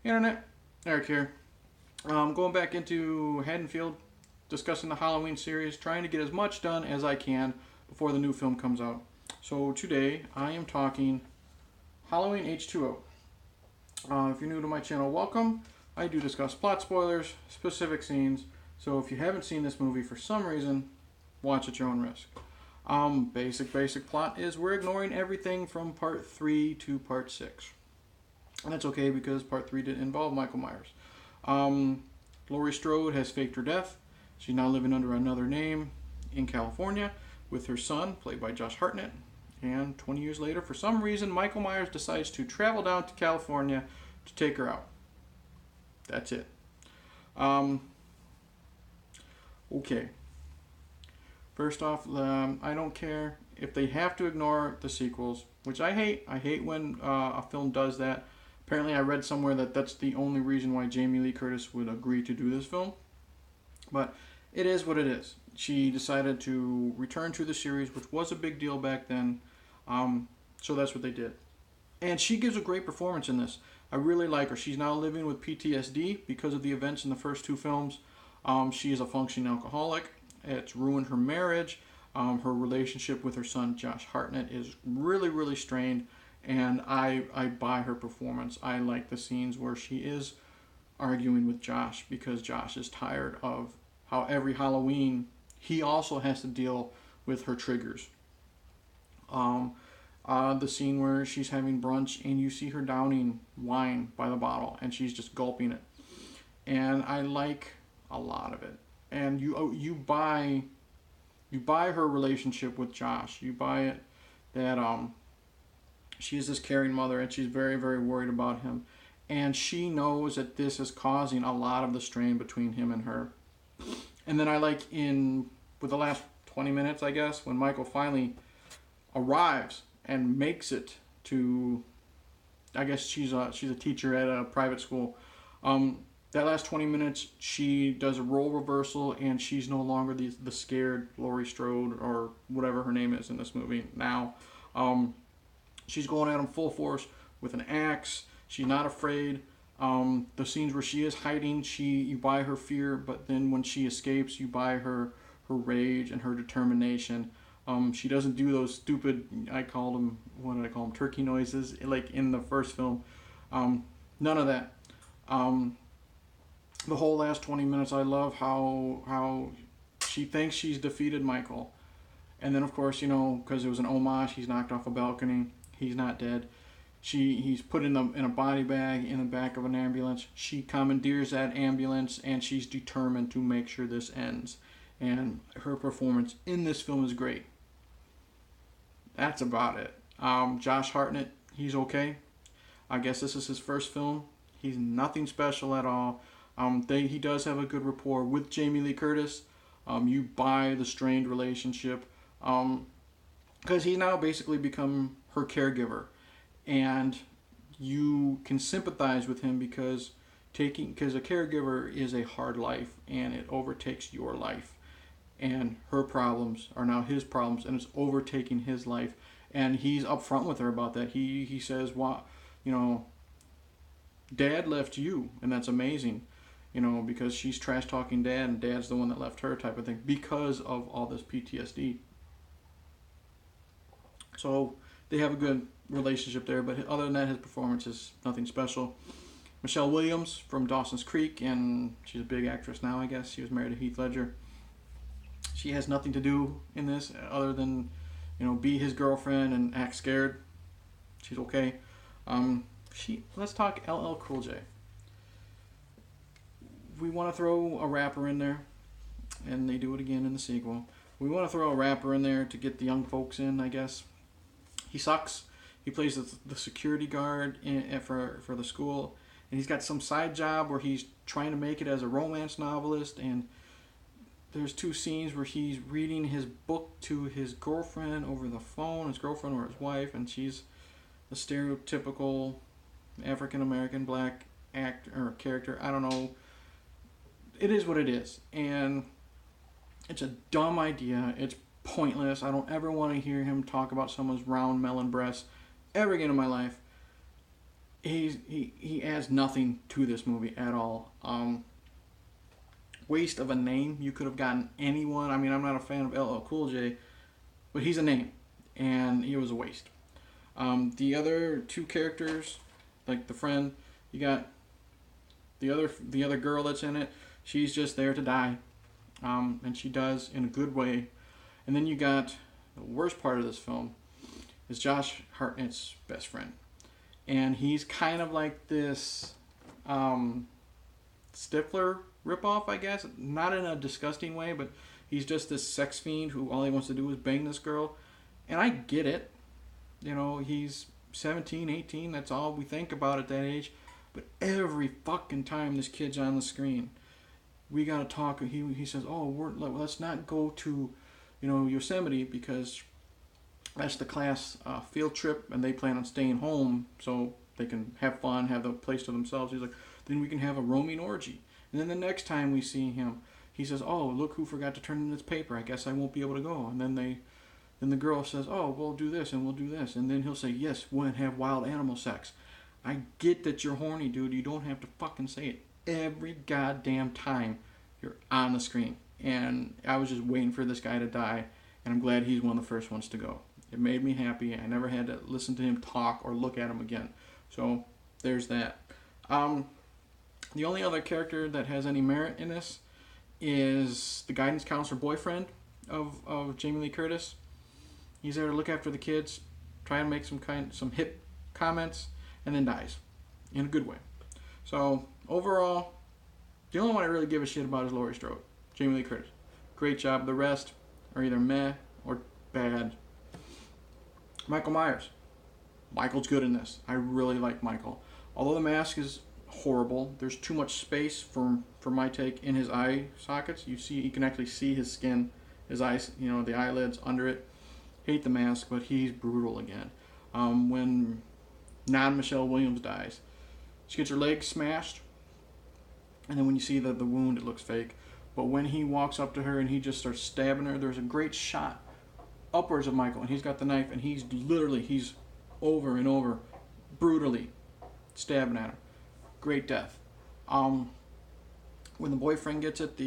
Internet, Eric here. Going back into Haddonfield, discussing the Halloween series, trying to get as much done as I can before the new film comes out. So today I am talking Halloween H2O. If you're new to my channel, welcome. I do discuss plot spoilers, specific scenes, so if you haven't seen this movie for some reason, watch at your own risk. Basic plot is we're ignoring everything from part 3 to part 6. And that's okay because part 3 didn't involve Michael Myers. Laurie Strode has faked her death. She's now living under another name in California with her son, played by Josh Hartnett. And 20 years later, for some reason, Michael Myers decides to travel down to California to take her out. That's it. Okay. First off, I don't care if they have to ignore the sequels, which I hate. I hate when a film does that. Apparently, I read somewhere that that's the only reason why Jamie Lee Curtis would agree to do this film. But it is what it is. She decided to return to the series, which was a big deal back then. So that's what they did. And she gives a great performance in this. I really like her. She's now living with PTSD because of the events in the first two films. She is a functioning alcoholic. It's ruined her marriage. Her relationship with her son, Josh Hartnett, is really strained. And I buy her performance. I like the scenes where she is arguing with Josh because Josh is tired of how every Halloween he also has to deal with her triggers. The scene where she's having brunch and you see her downing wine by the bottle and she's just gulping it. And I like a lot of it. And you buy her relationship with Josh. You buy it that she is this caring mother and she's very worried about him. And she knows that this is causing a lot of the strain between him and her. And then I like with the last 20 minutes, I guess, when Michael finally arrives and makes it to, I guess she's a teacher at a private school. That last 20 minutes, she does a role reversal and she's no longer the scared Laurie Strode or whatever her name is in this movie now. She's going at him full force with an axe. She's not afraid. The scenes where she is hiding, you buy her fear, but then when she escapes, you buy her rage and her determination. She doesn't do those stupid, what did I call them, turkey noises, like in the first film. None of that. The whole last 20 minutes, I love how she thinks she's defeated Michael. And then, of course, because it was an homage, he's knocked off a balcony. He's not dead. He's put in a body bag in the back of an ambulance. She commandeers that ambulance, and she's determined to make sure this ends. And her performance in this film is great. That's about it. Josh Hartnett, he's okay. I guess this is his first film. He's nothing special at all. He does have a good rapport with Jamie Lee Curtis. You buy the strained relationship. Because he's now basically become her caregiver. And you can sympathize with him because a caregiver is a hard life and it overtakes your life. And her problems are now his problems and it's overtaking his life. And he's upfront with her about that. He says, "Wow, Dad left you," and that's amazing. Because she's trash talking Dad and Dad's the one that left her, type of thing, because of all this PTSD. So they have a good relationship there, but other than that, his performance is nothing special. Michelle Williams from Dawson's Creek, and she's a big actress now, I guess. She was married to Heath Ledger. She has nothing to do in this other than, be his girlfriend and act scared. She's okay. Let's talk LL Cool J. We want to throw a rapper in there, and they do it again in the sequel. We want to throw a rapper in there to get the young folks in, I guess. He sucks. He plays the security guard for the school, and he's got some side job where he's trying to make it as a romance novelist, and there's two scenes where he's reading his book to his girlfriend over the phone, his girlfriend or his wife, and she's the stereotypical African-American black actor or character. I don't know. It is what it is, and it's a dumb idea. It's pointless. I don't ever want to hear him talk about someone's round melon breasts ever again in my life. he adds nothing to this movie at all. Waste of a name. You could have gotten anyone. I mean, I'm not a fan of LL Cool J, but he's a name, and he was a waste. The other two characters, like the friend, you got the other girl that's in it. She's just there to die, and she does in a good way. And then you got the worst part of this film is Josh Hartnett's best friend, and he's kind of like this Stifler ripoff, I guess. Not in a disgusting way, but he's just this sex fiend who all he wants to do is bang this girl. And I get it. You know, he's 17, 18. That's all we think about at that age. But every fucking time this kid's on the screen, we gotta talk. He says, "Oh, let's not go to, Yosemite because that's the class field trip, and they plan on staying home so they can have fun, have the place to themselves." He's like, "Then we can have a roaming orgy." And then the next time we see him, he says, "Oh, look who forgot to turn in this paper. I guess I won't be able to go." And then the girl says, "Oh, we'll do this and we'll do this." And then he'll say, "Yes, we'll have wild animal sex." I get that you're horny, dude. You don't have to fucking say it every goddamn time you're on the screen. And I was just waiting for this guy to die, and I'm glad he's one of the first ones to go. It made me happy. I never had to listen to him talk or look at him again. So there's that. The only other character that has any merit in this is the guidance counselor boyfriend of Jamie Lee Curtis. He's there to look after the kids, try and make some hip comments, and then dies in a good way. So overall, the only one I really give a shit about is Laurie Strode, Jamie Lee Curtis. Great job. The rest are either meh or bad. Michael Myers. Michael's good in this. I really like Michael. Although the mask is horrible, there's too much space for my take in his eye sockets. You can actually see his skin, his eyes, the eyelids under it. Hate the mask, but he's brutal again. When Michelle Williams dies, she gets her leg smashed, and then when you see the wound, it looks fake. But when he walks up to her and he just starts stabbing her, there's a great shot upwards of Michael, and he's got the knife, and he's over and over brutally stabbing at her. Great death. When the boyfriend gets it,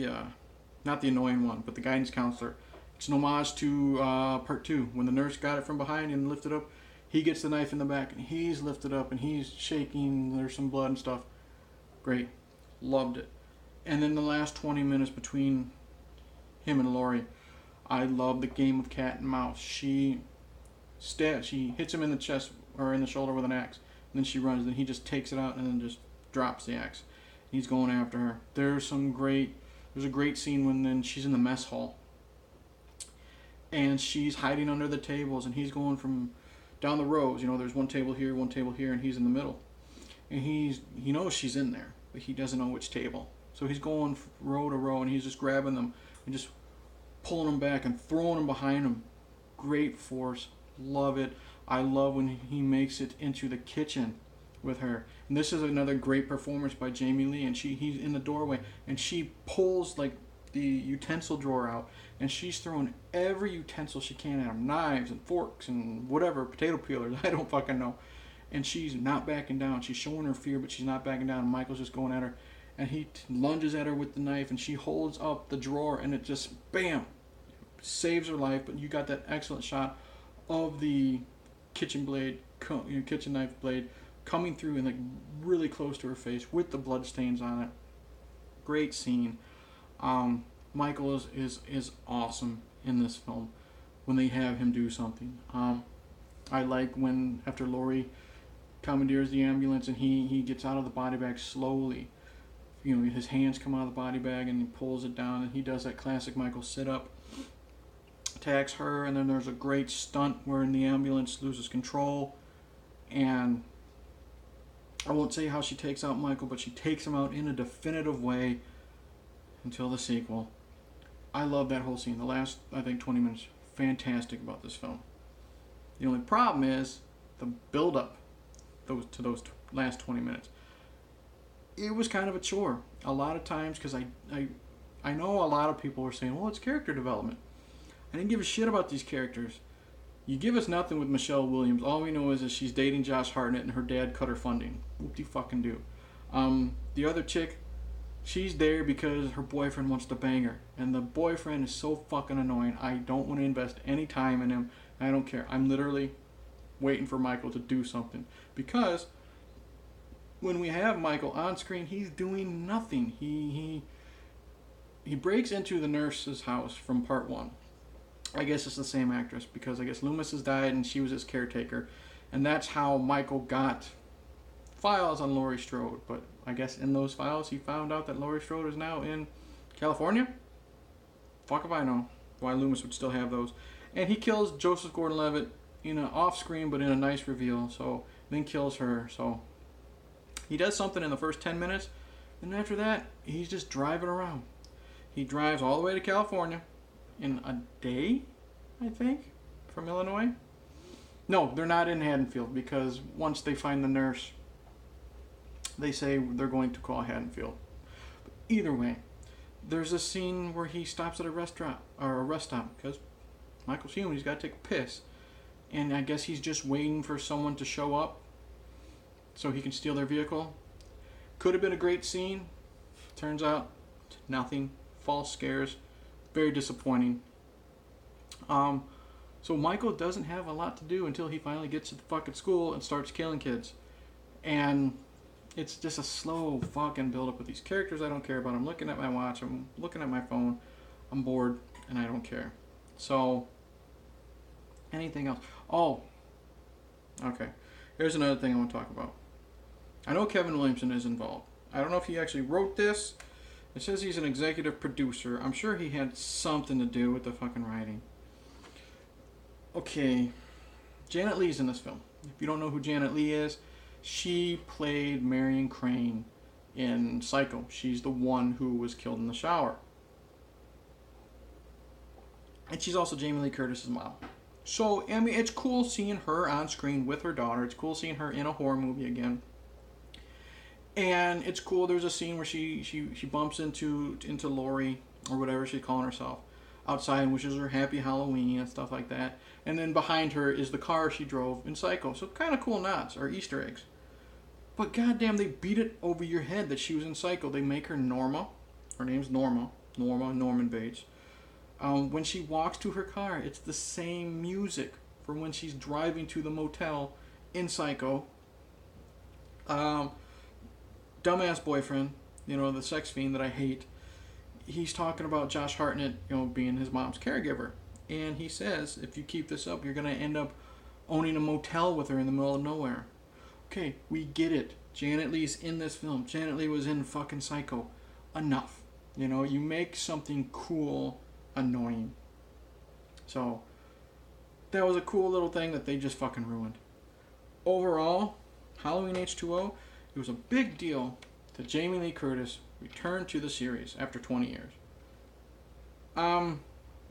not the annoying one, but the guidance counselor, it's an homage to part 2 when the nurse got it from behind and lifted up. He gets the knife in the back and he's lifted up and he's shaking. There's some blood and stuff. Great. Loved it. And then the last 20 minutes between him and Laurie, I love the game of cat and mouse. She hits him in the chest or in the shoulder with an axe, and then she runs, and he just takes it out and then just drops the axe. He's going after her. There's a great scene when then she's in the mess hall and she's hiding under the tables, and he's going from down the rows. There's one table here, and he's in the middle. And he knows she's in there, but he doesn't know which table. So he's going row to row, and he's just grabbing them and just pulling them back and throwing them behind him. Great force. Love it. I love when he makes it into the kitchen with her. And this is another great performance by Jamie Lee, and he's in the doorway, and she pulls like the utensil drawer out, and she's throwing every utensil she can at him, knives and forks and whatever, potato peelers, I don't fucking know. And she's not backing down. She's showing her fear, but she's not backing down, and Michael's just going at her, and he lunges at her with the knife, and she holds up the drawer, and it just, bam, saves her life. But you got that excellent shot of the kitchen knife blade coming through and like really close to her face with the blood stains on it. Great scene. Michael is awesome in this film when they have him do something. I like when after Laurie commandeers the ambulance and he gets out of the body bag slowly. His hands come out of the body bag and he pulls it down, and he does that classic Michael sit up, attacks her, and then there's a great stunt where the ambulance loses control, and I won't say how she takes out Michael, but she takes him out in a definitive way until the sequel. I love that whole scene. The last, I think, 20 minutes, fantastic about this film. The only problem is the build-up to those last 20 minutes. It was kind of a chore. A lot of times, because I know a lot of people were saying, well, it's character development. I didn't give a shit about these characters. You give us nothing with Michelle Williams. All we know is that she's dating Josh Hartnett and her dad cut her funding. Whoop-de-fucking-do. The other chick, she's there because her boyfriend wants to bang her. And the boyfriend is so fucking annoying. I don't want to invest any time in him. I don't care. I'm literally waiting for Michael to do something. Because when we have Michael on screen, he's doing nothing. He breaks into the nurse's house from part 1. I guess it's the same actress because I guess Loomis has died and she was his caretaker. And that's how Michael got files on Laurie Strode. But I guess in those files he found out that Laurie Strode is now in California? Fuck if I know why Loomis would still have those. And he kills Joseph Gordon-Levitt in an off-screen but in a nice reveal. So then kills her. So he does something in the first 10 minutes. And after that, he's just driving around. He drives all the way to California in a day, I think, from Illinois. No, they're not in Haddonfield because once they find the nurse, they say they're going to call Haddonfield. But either way, there's a scene where he stops at a restaurant or a rest stop because Michael's human. He's got to take a piss, and I guess he's just waiting for someone to show up so he can steal their vehicle. Could have been a great scene. Turns out, nothing. False scares. Very disappointing. So Michael doesn't have a lot to do until he finally gets to the fucking school and starts killing kids. And it's just a slow fucking build up with these characters I don't care about. I'm looking at my watch, I'm looking at my phone, I'm bored, and I don't care. So, anything else? Oh, okay. Here's another thing I want to talk about. I know Kevin Williamson is involved. I don't know if he actually wrote this. It says he's an executive producer. I'm sure he had something to do with the fucking writing. Okay, Janet Leigh's in this film. If you don't know who Janet Leigh is, she played Marion Crane in Psycho. She's the one who was killed in the shower. And she's also Jamie Lee Curtis's mom. So, I mean, it's cool seeing her on screen with her daughter. It's cool seeing her in a horror movie again. And it's cool. There's a scene where she bumps into Laurie or whatever she's calling herself outside and wishes her happy Halloween and stuff like that. And then behind her is the car she drove in Psycho. So kind of cool nods or Easter eggs. But goddamn, they beat it over your head that she was in Psycho. They make her Norma. Her name's Norma. Norman Bates. When she walks to her car, it's the same music from when she's driving to the motel in Psycho. Dumbass boyfriend, the sex fiend that I hate, he's talking about Josh Hartnett, being his mom's caregiver. And he says, if you keep this up, you're going to end up owning a motel with her in the middle of nowhere. Okay, we get it. Janet Leigh's in this film. Janet Leigh was in fucking Psycho. Enough. You make something cool annoying. So, that was a cool little thing that they just fucking ruined. Overall, Halloween H2O, it was a big deal that Jamie Lee Curtis returned to the series after 20 years.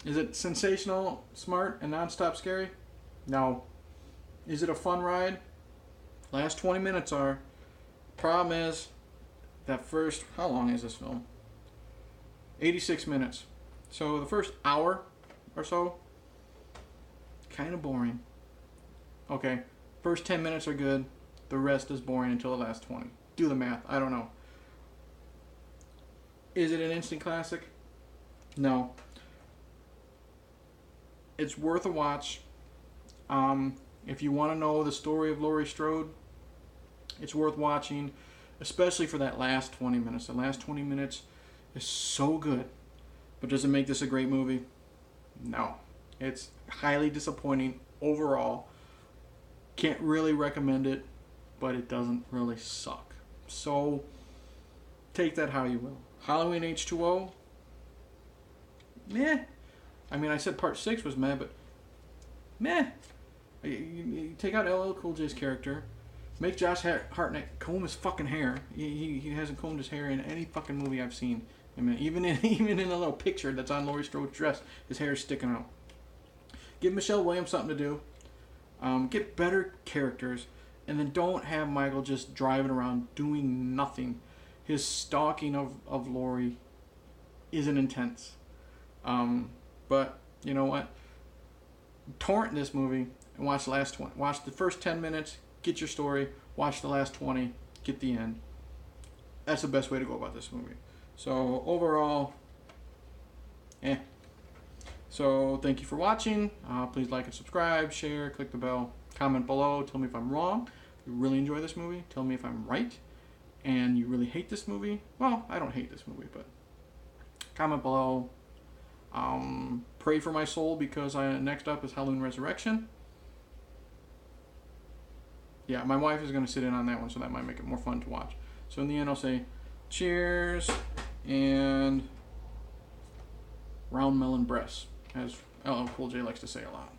Is it sensational, smart, and non-stop scary? No. Is it a fun ride? Last 20 minutes are. Problem is, that first, how long is this film? 86 minutes. So the first hour or so, kind of boring. Okay, first 10 minutes are good. The rest is boring until the last 20. Do the math. I don't know. Is it an instant classic? No. It's worth a watch. If you want to know the story of Laurie Strode, it's worth watching, especially for that last 20 minutes. The last 20 minutes is so good. But does it make this a great movie? No. It's highly disappointing overall. Can't really recommend it, but it doesn't really suck. So, take that how you will. Halloween H2O? Meh. I mean, I said part 6 was meh, but meh. You take out LL Cool J's character, make Josh Hartnett comb his fucking hair. He hasn't combed his hair in any fucking movie I've seen. I mean, even in a little picture that's on Laurie Strode's dress, his hair is sticking out. Give Michelle Williams something to do. Get better characters, and then don't have Michael just driving around doing nothing. His stalking of Laurie isn't intense. But you know what? torrent this movie and watch the last 20. Watch the first 10 minutes, get your story. Watch the last 20, get the end. That's the best way to go about this movie. So overall, So thank you for watching. Please like and subscribe, share, click the bell, comment below. Tell me if I'm wrong. If you really enjoy this movie, tell me if I'm right. And you really hate this movie. Well, I don't hate this movie, but comment below. Pray for my soul because next up is Halloween Resurrection. Yeah, my wife is going to sit in on that one, so that might make it more fun to watch. So in the end, I'll say cheers and round melon breasts, as LL Cool J likes to say a lot.